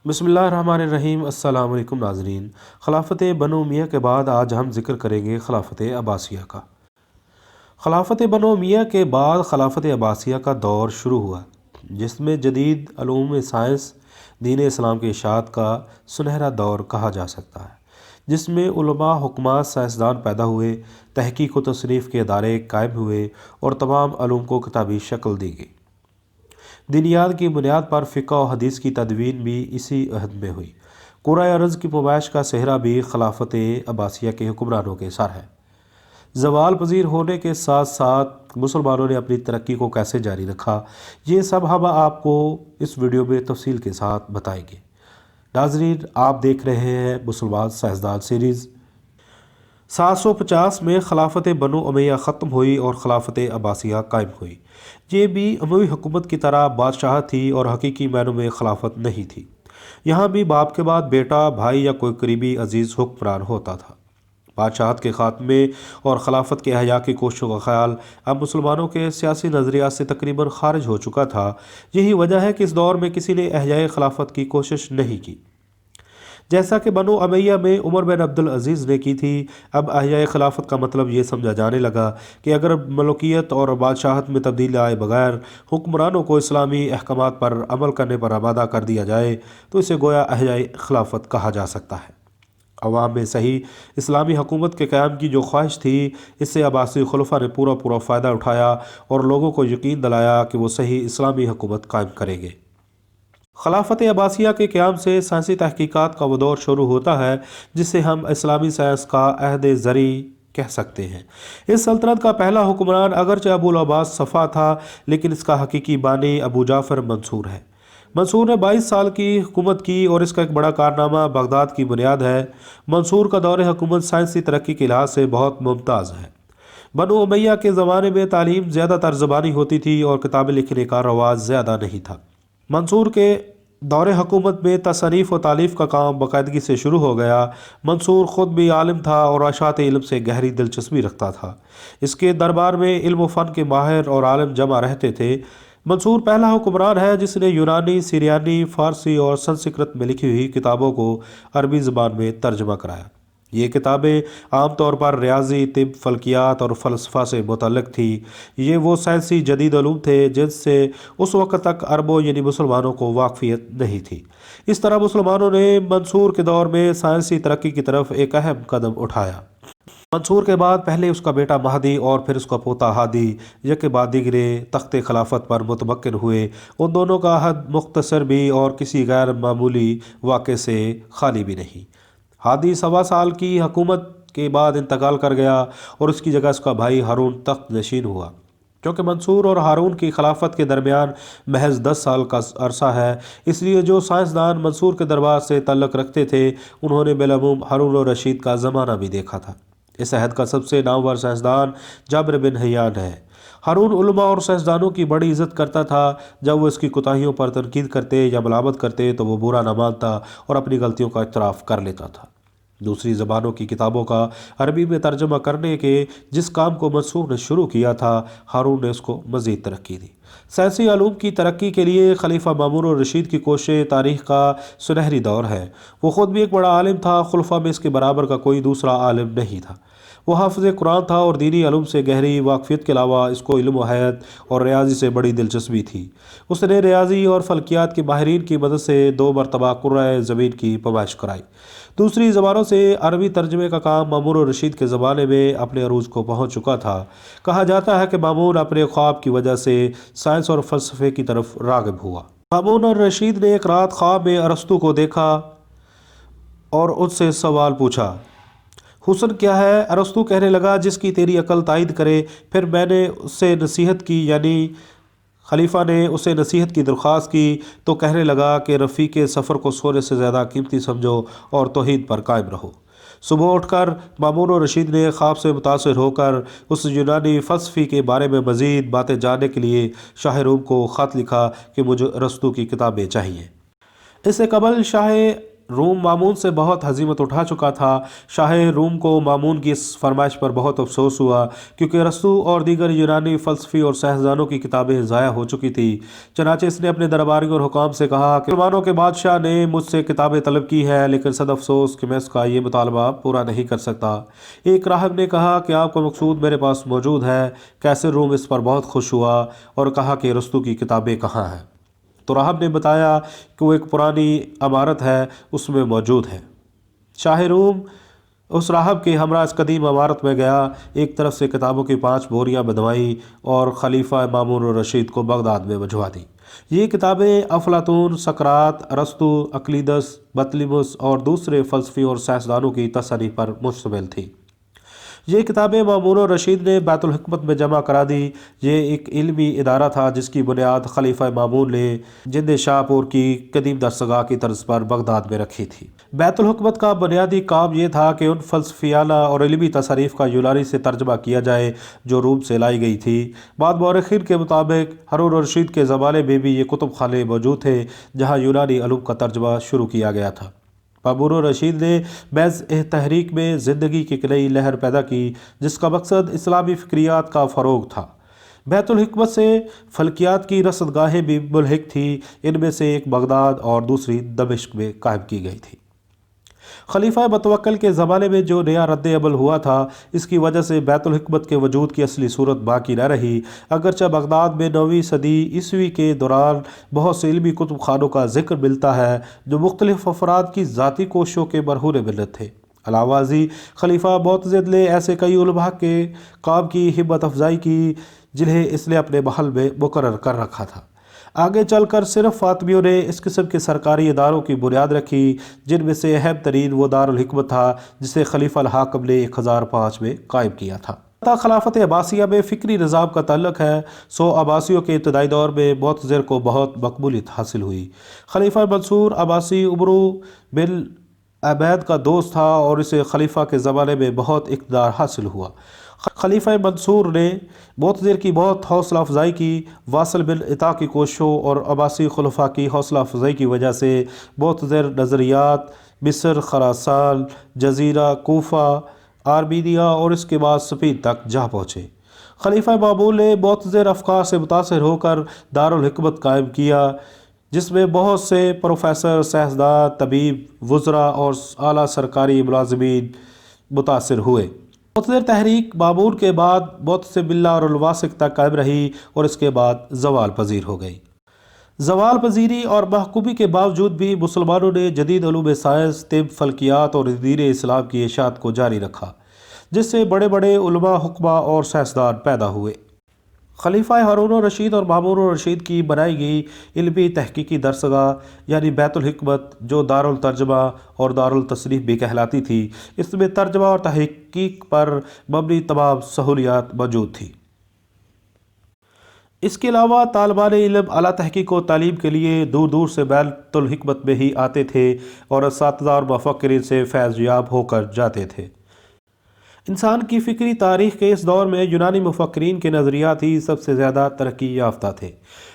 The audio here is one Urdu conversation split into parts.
بسم اللہ الرحمن الرحیم۔ السلام علیکم ناظرین۔ خلافت بنو امیہ کے بعد آج ہم ذکر کریں گے خلافت عباسیہ کا۔ خلافت بنو امیہ کے بعد خلافت عباسیہ کا دور شروع ہوا، جس میں جدید علوم سائنس دین اسلام کے اشاعت کا سنہرا دور کہا جا سکتا ہے، جس میں علماء، حکماء، سائنسدان پیدا ہوئے، تحقیق و تصنیف کے ادارے قائم ہوئے اور تمام علوم کو کتابی شکل دی گئی۔ دینیات کی بنیاد پر فقہ و حدیث کی تدوین بھی اسی عہد میں ہوئی۔ کرۂ ارض کی پیمائش کا صحرا بھی خلافت عباسیہ کے حکمرانوں کے سر ہے۔ زوال پذیر ہونے کے ساتھ ساتھ مسلمانوں نے اپنی ترقی کو کیسے جاری رکھا، یہ سب ہم آپ کو اس ویڈیو میں تفصیل کے ساتھ بتائیں گے۔ ناظرین، آپ دیکھ رہے ہیں مسلمان سائنسدان سیریز۔ 750 میں خلافت بنو امیہ ختم ہوئی اور خلافت عباسیہ قائم ہوئی۔ یہ بھی اموی حکومت کی طرح بادشاہت تھی اور حقیقی معنوں میں خلافت نہیں تھی۔ یہاں بھی باپ کے بعد بیٹا، بھائی یا کوئی قریبی عزیز حکمران ہوتا تھا۔ بادشاہت کے خاتمے اور خلافت کے احیاء کی کوششوں کا خیال اب مسلمانوں کے سیاسی نظریات سے تقریباً خارج ہو چکا تھا۔ یہی وجہ ہے کہ اس دور میں کسی نے احیاء خلافت کی کوشش نہیں کی، جیسا کہ بنو امیہ میں عمر بن عبدالعزیز نے کی تھی۔ اب احیاء خلافت کا مطلب یہ سمجھا جانے لگا کہ اگر ملوکیت اور بادشاہت میں تبدیلی آئے بغیر حکمرانوں کو اسلامی احکامات پر عمل کرنے پر آمادہ کر دیا جائے تو اسے گویا احیاء خلافت کہا جا سکتا ہے۔ عوام میں صحیح اسلامی حکومت کے قیام کی جو خواہش تھی، اس سے عباسی خلفاء نے پورا فائدہ اٹھایا اور لوگوں کو یقین دلایا کہ وہ صحیح اسلامی حکومت قائم کریں گے۔ خلافت عباسیہ کے قیام سے سائنسی تحقیقات کا وہ دور شروع ہوتا ہے جسے ہم اسلامی سائنس کا عہد زریں کہہ سکتے ہیں۔ اس سلطنت کا پہلا حکمران اگرچہ ابو العباس صفا تھا، لیکن اس کا حقیقی بانی ابو جعفر منصور ہے۔ منصور نے 22 سال کی حکومت کی اور اس کا ایک بڑا کارنامہ بغداد کی بنیاد ہے۔ منصور کا دور حکومت سائنسی ترقی کے لحاظ سے بہت ممتاز ہے۔ بنو امیہ کے زمانے میں تعلیم زیادہ تر زبانی ہوتی تھی اور کتابیں لکھنے کا رواج زیادہ نہیں تھا۔ منصور کے دور حکومت میں تصنیف و تالیف کا کام باقاعدگی سے شروع ہو گیا۔ منصور خود بھی عالم تھا اور اشاعت علم سے گہری دلچسپی رکھتا تھا۔ اس کے دربار میں علم و فن کے ماہر اور عالم جمع رہتے تھے۔ منصور پہلا حکمران ہے جس نے یونانی، سریانی، فارسی اور سنسکرت میں لکھی ہوئی کتابوں کو عربی زبان میں ترجمہ کرایا۔ یہ کتابیں عام طور پر ریاضی، طب، فلکیات اور فلسفہ سے متعلق تھیں۔ یہ وہ سائنسی جدید علوم تھے جن سے اس وقت تک عربوں یعنی مسلمانوں کو واقفیت نہیں تھی۔ اس طرح مسلمانوں نے منصور کے دور میں سائنسی ترقی کی طرف ایک اہم قدم اٹھایا۔ منصور کے بعد پہلے اس کا بیٹا مہدی اور پھر اس کا پوتا ہادی یک بعد دیگرے تخت خلافت پر متمکن ہوئے۔ ان دونوں کا عہد مختصر بھی اور کسی غیر معمولی واقعے سے خالی بھی نہیں۔ ہادی 1.25 سال کی حکومت کے بعد انتقال کر گیا اور اس کی جگہ اس کا بھائی ہارون تخت نشین ہوا۔ کیونکہ منصور اور ہارون کی خلافت کے درمیان محض 10 سال کا عرصہ ہے، اس لیے جو سائنسدان منصور کے دربار سے تعلق رکھتے تھے انہوں نے بالعموم ہارون الرشید کا زمانہ بھی دیکھا تھا۔ اس عہد کا سب سے نامور سائنسدان جابر بن حیان ہے۔ ہارون علماء اور سائنسدانوں کی بڑی عزت کرتا تھا۔ جب وہ اس کی کوتاہیوں پر تنقید کرتے یا ملامت کرتے تو وہ برا نہ مانتا اور اپنی غلطیوں کا اعتراف کر لیتا تھا۔ دوسری زبانوں کی کتابوں کا عربی میں ترجمہ کرنے کے جس کام کو منصور نے شروع کیا تھا، ہارون نے اس کو مزید ترقی دی۔ سائنسی علوم کی ترقی کے لیے خلیفہ مامون الرشید کی کوششیں تاریخ کا سنہری دور ہے۔ وہ خود بھی ایک بڑا عالم تھا، خلفاء میں اس کے برابر کا کوئی دوسرا عالم نہیں تھا۔ وہ حافظ قرآن تھا اور دینی علوم سے گہری واقفیت کے علاوہ اس کو علم و حیات اور ریاضی سے بڑی دلچسپی تھی۔ اس نے ریاضی اور فلکیات کے ماہرین کی مدد سے 2 مرتبہ کرۂ زمین کی پیمائش کرائی۔ دوسری زبانوں سے عربی ترجمے کا کام مامون الرشید کے زمانے میں اپنے عروج کو پہنچ چکا تھا۔ کہا جاتا ہے کہ مامون اپنے خواب کی وجہ سے سائنس اور فلسفے کی طرف راغب ہوا۔ مامون الرشید نے ایک رات خواب میں ارسطو کو دیکھا اور اس سے سوال پوچھا، حسن کیا ہے؟ ارسطو کہنے لگا، جس کی تیری عقل تائید کرے۔ پھر میں نے اس سے نصیحت کی، یعنی خلیفہ نے اسے نصیحت کی درخواست کی تو کہنے لگا کہ رفیق سفر کو سونے سے زیادہ قیمتی سمجھو اور توحید پر قائم رہو۔ صبح اٹھ کر مامون الرشید نے خواب سے متاثر ہو کر اس یونانی فلسفی کے بارے میں مزید باتیں جاننے کے لیے شاہ روم کو خط لکھا کہ مجھے ارسطو کی کتابیں چاہیے۔ اس سے قبل شاہ روم مامون سے بہت ہزیمت اٹھا چکا تھا۔ شاہ روم کو مامون کی اس فرمائش پر بہت افسوس ہوا، کیونکہ ارسطو اور دیگر یونانی فلسفی اور سائنسدانوں کی کتابیں ضائع ہو چکی تھیں۔ چنانچہ اس نے اپنے درباریوں اور حکام سے کہا کہ مسلمانوں کے بادشاہ نے مجھ سے کتابیں طلب کی ہے، لیکن صد افسوس کہ میں اس کا یہ مطالبہ پورا نہیں کر سکتا۔ ایک راہب نے کہا کہ آپ کا مقصود میرے پاس موجود ہے۔ کیسر روم اس پر بہت خوش ہوا اور کہا کہ ارسطو کی کتابیں کہاں ہیں؟ تو راہب نے بتایا کہ وہ ایک پرانی عمارت ہے، اس میں موجود ہے۔ شاہ روم اس راہب کے ہمراہ اس قدیم عمارت میں گیا، ایک طرف سے کتابوں کی 5 بوریاں بندھوائیں اور خلیفہ مامون الرشید کو بغداد میں بھجوا دیں۔ یہ کتابیں افلاطون، سقراط، ارسطو، اقلیدس، بطلیموس اور دوسرے فلسفی اور سائنسدانوں کی تصانیف پر مشتمل تھیں۔ یہ کتابیں مامون الرشید نے بیت الحکمت میں جمع کرا دی۔ یہ ایک علمی ادارہ تھا جس کی بنیاد خلیفہ مامون نے جند شاہ پور کی قدیم درسگاہ کی طرز پر بغداد میں رکھی تھی۔ بیت الحکمت کا بنیادی کام یہ تھا کہ ان فلسفیانہ اور علمی تصاریف کا یونانی سے ترجمہ کیا جائے جو روم سے لائی گئی تھی۔ بعض مورخین کے مطابق ہارون الرشید کے زمانے میں بھی یہ کتب خانے موجود تھے جہاں یونانی علوم کا ترجمہ شروع کیا گیا تھا۔ مامون الرشید نے محض تحریک میں زندگی کی ایک نئی لہر پیدا کی جس کا مقصد اسلامی فکریات کا فروغ تھا۔ بیت الحکمت سے فلکیات کی رصد گاہیں بھی ملحق تھیں، ان میں سے ایک بغداد اور دوسری دمشق میں قائم کی گئی تھی۔ خلیفہ متوکل کے زمانے میں جو نیا رد عمل ہوا تھا، اس کی وجہ سے بیت الحکمت کے وجود کی اصلی صورت باقی نہ رہی، اگرچہ بغداد میں 9ویں صدی عیسوی کے دوران بہت سے علمی کتب خانوں کا ذکر ملتا ہے جو مختلف افراد کی ذاتی کوششوں کے مرہون ملت تھے۔ علاوہ ازیں خلیفہ معتضد نے ایسے کئی علماء کے کام کی ہمت افزائی کی جنہیں اس نے اپنے محل میں مقرر کر رکھا تھا۔ آگے چل کر صرف فاطمیوں نے اس قسم کے سرکاری اداروں کی بنیاد رکھی، جن میں سے اہم ترین وہ دارالحکمت تھا جسے خلیفہ الحاکم نے 1005 میں قائم کیا تھا۔ خلافت عباسیہ میں فکری نظام کا تعلق ہے، عباسیوں کے ابتدائی دور میں معتضد کو بہت مقبولیت حاصل ہوئی۔ خلیفہ منصور عباسی عمرو بن عبید کا دوست تھا اور اسے خلیفہ کے زمانے میں بہت اقتدار حاصل ہوا۔ خلیفہ منصور نے معتضد کی بہت حوصلہ افزائی کی۔ واصل بن عطا کی کوششوں اور عباسی خلفاء کی حوصلہ افزائی کی وجہ سے معتضد نظریات مصر، خراسان، جزیرہ، کوفہ، آرمینیا اور اس کے بعد اسپین تک جا پہنچے۔ خلیفہ مامون نے معتضد افکار سے متاثر ہو کر دارالحکمت قائم کیا، جس میں بہت سے پروفیسر، سائنسداں، طبیب، وزراء اور اعلیٰ سرکاری ملازمین متاثر ہوئے۔ معتضد تحریک مامون کے بعد معتصم باللہ اور الواسق تک قائم رہی اور اس کے بعد زوال پذیر ہو گئی۔ زوال پذیری اور محکومی کے باوجود بھی مسلمانوں نے جدید علوم سائنس، طب، فلکیات اور دین اسلام کی اشاعت کو جاری رکھا، جس سے بڑے بڑے علماء، حکماء اور سائنسدان پیدا ہوئے۔ خلیفہ ہارون الرشید اور مامون الرشید کی بنائی گئی علمی تحقیقی درسگاہ یعنی بیت الحکمت، جو دارالترجمہ اور دارالتصنیف بھی کہلاتی تھی، اس میں ترجمہ اور تحقیق پر مبنی تمام سہولیات موجود تھیں۔ اس کے علاوہ طالبان علم اعلیٰ تحقیق و تعلیم کے لیے دور دور سے بیت الحکمت میں ہی آتے تھے اور اساتذہ اور مفکرین سے فیض یاب ہو کر جاتے تھے۔ انسان کی فکری تاریخ کے اس دور میں یونانی مفکرین کے نظریات ہی سب سے زیادہ ترقی یافتہ تھے۔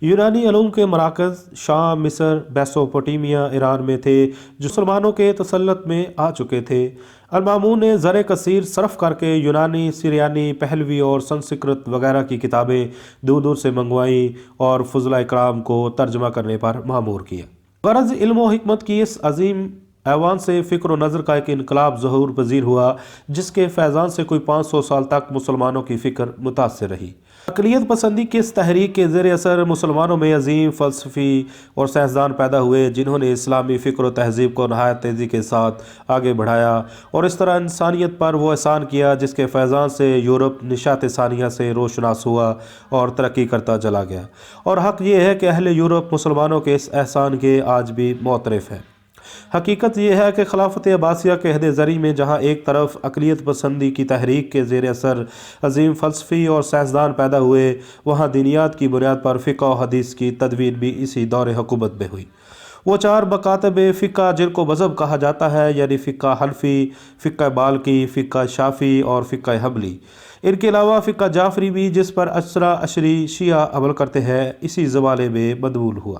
یونانی علوم کے مراکز شام، مصر، میسوپوٹیمیا، ایران میں تھے جو مسلمانوں کے تسلط میں آ چکے تھے۔ المامون نے زر کثیر صرف کر کے یونانی، سریانی، پہلوی اور سنسکرت وغیرہ کی کتابیں دور دور سے منگوائیں اور فضلاء اکرام کو ترجمہ کرنے پر مامور کیا۔ غرض علم و حکمت کی اس عظیم ایوان سے فکر و نظر کا ایک انقلاب ظہور پذیر ہوا جس کے فیضان سے کوئی 500 سال تک مسلمانوں کی فکر متاثر رہی۔ اقلیت پسندی کی اس تحریک کے زیر اثر مسلمانوں میں عظیم فلسفی اور سائنسدان پیدا ہوئے جنہوں نے اسلامی فکر و تہذیب کو نہایت تیزی کے ساتھ آگے بڑھایا اور اس طرح انسانیت پر وہ احسان کیا جس کے فیضان سے یورپ نشاط ثانیہ سے روشناس ہوا اور ترقی کرتا چلا گیا، اور حق یہ ہے کہ اہل یورپ مسلمانوں کے اس احسان کے آج بھی معترف ہیں۔ حقیقت یہ ہے کہ خلافت عباسیہ کے عہد زرعی میں جہاں ایک طرف اقلیت پسندی کی تحریک کے زیر اثر عظیم فلسفی اور سائنسدان پیدا ہوئے، وہاں دینیات کی بنیاد پر فقہ و حدیث کی تدوین بھی اسی دور حکومت میں ہوئی۔ وہ 4 مکاتب فقہ جن کو مذہب کہا جاتا ہے یعنی فقہ حنفی، فقہ مالکی، فقہ شافعی اور فقہ حنبلی، ان کے علاوہ فقہ جعفری بھی جس پر اثنا عشری شیعہ عمل کرتے ہیں، اسی زمانے میں مدون ہوا۔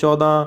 14